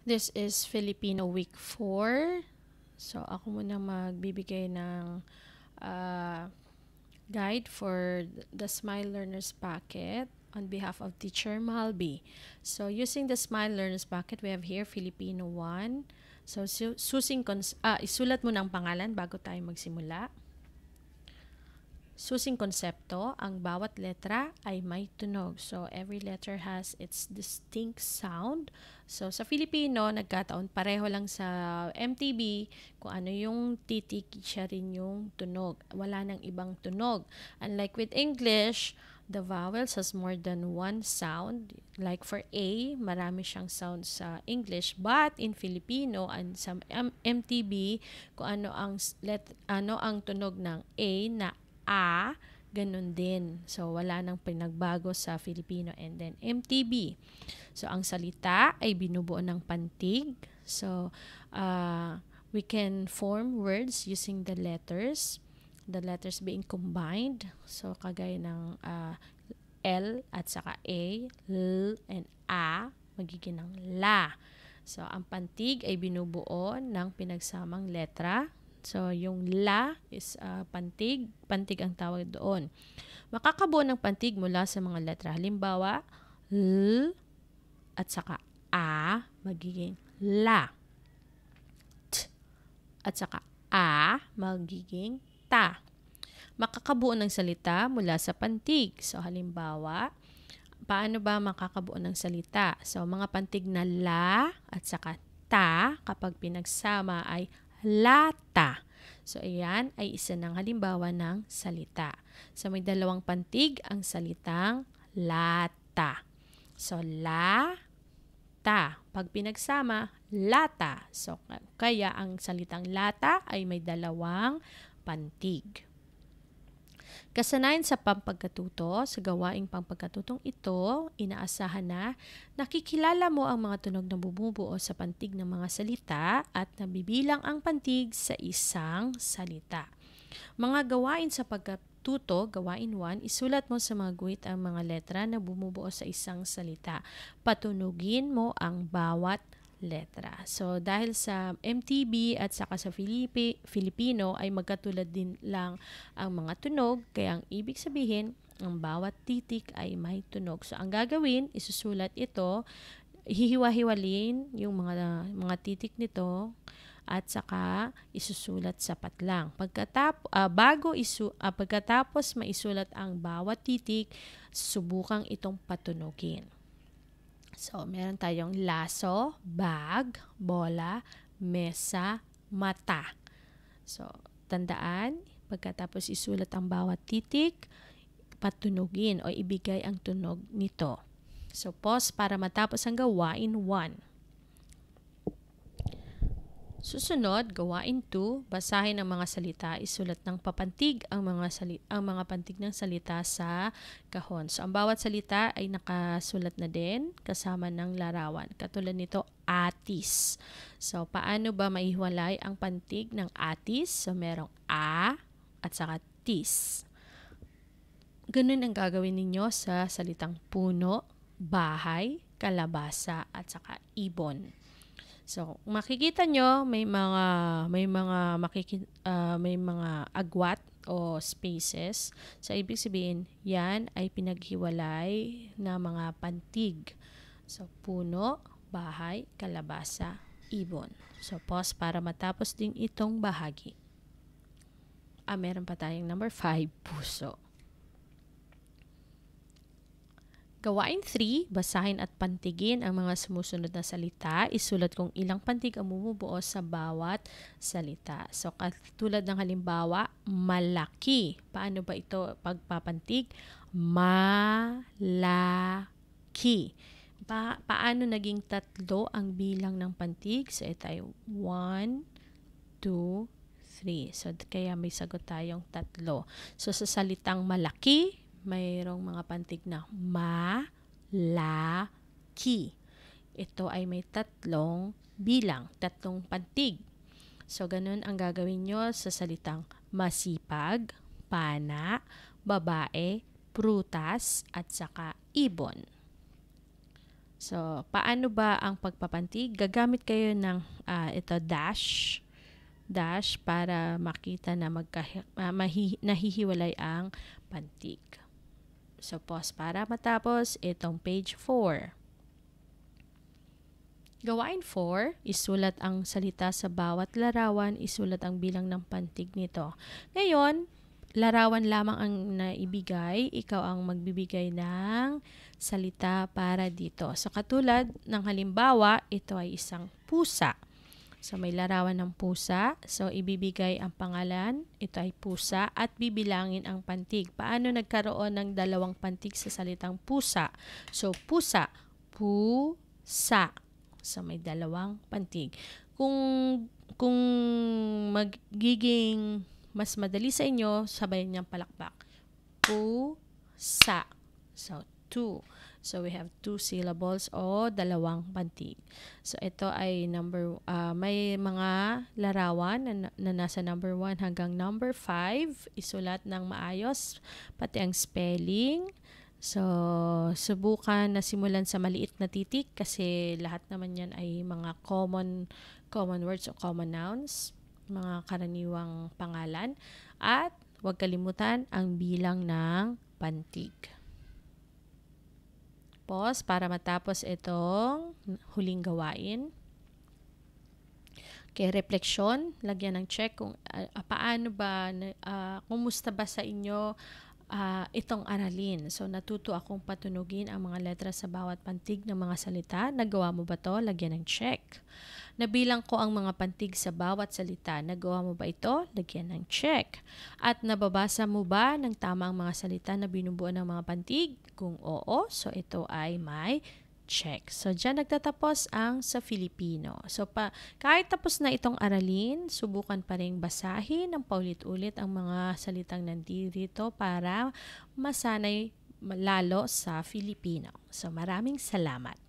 This is Filipino Week 4. So, ako muna magbibigay ng uh, guide for the Smile Learners Packet on behalf of Teacher Malby. So, using the Smile Learners Packet, we have here Filipino 1. So, isulat mo ng pangalan bago tayo magsimula. Susing konsepto, ang bawat letra ay may tunog. So, every letter has its distinct sound. So, sa Filipino, nagkataon pareho lang sa MTB, kung ano yung titik, siya rin yung tunog. Wala nang ibang tunog. Unlike with English, the vowels has more than one sound. Like for A, marami siyang sound sa English. But in Filipino and sa MTB, kung ano ang tunog ng A na ganun din. So, wala nang pinagbago sa Filipino. And then, MTB. So, ang salita ay binubuo ng pantig. So, we can form words using the letters. The letters being combined. So, kagaya ng L at saka A, L and A, magiging ng la. So, ang pantig ay binubuo ng pinagsamang letra. So, yung la is pantig. Pantig ang tawag doon. Makakabuo ng pantig mula sa mga letra. Halimbawa, L at saka A, magiging la. T at saka A, magiging ta. Makakabuo ng salita mula sa pantig. So, halimbawa, paano ba makakabuo ng salita? So, mga pantig na la at saka ta, kapag pinagsama ay lata. So, ayan ay isa ng halimbawa ng salita. So, may dalawang pantig ang salitang lata. So, la-ta. Pag pinagsama, lata. So, kaya ang salitang lata ay may dalawang pantig. Kasanayan sa pampagkatuto, sa gawaing pampagkatutong ito, inaasahan na nakikilala mo ang mga tunog na bumubuo sa pantig ng mga salita at nabibilang ang pantig sa isang salita. Mga gawain sa pagkatuto, gawain 1, isulat mo sa mga guhit ang mga letra na bumubuo sa isang salita. Patunugin mo ang bawat letra. So, dahil sa MTB at saka sa Filipino ay magkatulad din lang ang mga tunog, kaya ang ibig sabihin, ang bawat titik ay may tunog. So, ang gagawin, isusulat ito, hihiwa-hiwalin yung mga titik nito at saka isusulat sa patlang. Pagkatapos maisulat ang bawat titik, subukang itong patunogin. So, meron tayong laso, bag, bola, mesa, mata. So, tandaan, pagkatapos isulat ang bawat titik, patunugin o ibigay ang tunog nito. So, pause para matapos ang gawain 1. Susunod, gawain 2, basahin ang mga salita, isulat ng papantig ang mga pantig ng salita sa kahon. So, ang bawat salita ay nakasulat na din kasama ng larawan. Katulad nito, atis. So, paano ba maihiwalay ang pantig ng atis? So, merong a at saka tis. Ganun ang gagawin ninyo sa salitang puno, bahay, kalabasa at saka ibon. So, makikita nyo may mga agwat o spaces. So, ibig sabihin, yan ay pinaghiwalay na mga pantig. So, puno, bahay, kalabasa, ibon. So, pause para matapos din itong bahagi. Meron pa tayong number 5, puso. Gawain 3, basahin at pantigin ang mga sumusunod na salita. Isulat kung ilang pantig ang bumubuo sa bawat salita. So, katulad ng halimbawa, malaki. Paano ba ito pagpapantig? Malaki. Paano naging 3 ang bilang ng pantig? So, ito ay 1, 2, 3. So, kaya may sagot tayong 3. So, sa salitang malaki, mayroong mga pantig na ma-la-ki. Ito ay may 3 bilang, 3 pantig. So, ganun ang gagawin nyo sa salitang masipag, pana, babae, prutas, at saka ibon. So, paano ba ang pagpapantig? Gagamit kayo ng ito dash para makita na nahihiwalay ang pantig. So, pause para matapos itong page 4. Gawain 4, isulat ang salita sa bawat larawan, isulat ang bilang ng pantig nito. Ngayon, larawan lamang ang naibigay, ikaw ang magbibigay ng salita para dito. So, katulad ng halimbawa, ito ay isang pusa. So, may larawan ng pusa. So, ibibigay ang pangalan, ito ay pusa, at bibilangin ang pantig. Paano nagkaroon ng dalawang pantig sa salitang pusa? So, pusa, pusa. So, may dalawang pantig. Kung magiging mas madali sa inyo, sabayan niyang palakpak. Pusa. So, two. So, we have 2 syllables o dalawang pantig. So, ito ay may mga larawan na nasa number 1 hanggang number 5. Isulat ng maayos, pati ang spelling. So, subukan na simulan sa maliit na titik kasi lahat naman yan ay mga common words o common nouns, mga karaniwang pangalan. At huwag kalimutan ang bilang ng pantig. Pause para matapos itong huling gawain. Okay, refleksyon, lagyan ng check kung paano ba, kumusta ba sa inyo itong aralin. So, natuto akong patunugin ang mga letra sa bawat pantig ng mga salita. Nagawa mo ba to? Lagyan ng check. Nabilang ko ang mga pantig sa bawat salita. Nagawa mo ba ito? Lagyan ng check. At nababasa mo ba ng tama ang mga salita na binubuo ng mga pantig? Kung oo, so ito ay may check. So, dyan nagtatapos ang sa Filipino. So, kahit tapos na itong aralin, subukan pa rin basahin ng paulit-ulit ang mga salitang nandito para masanay lalo sa Filipino. So, maraming salamat.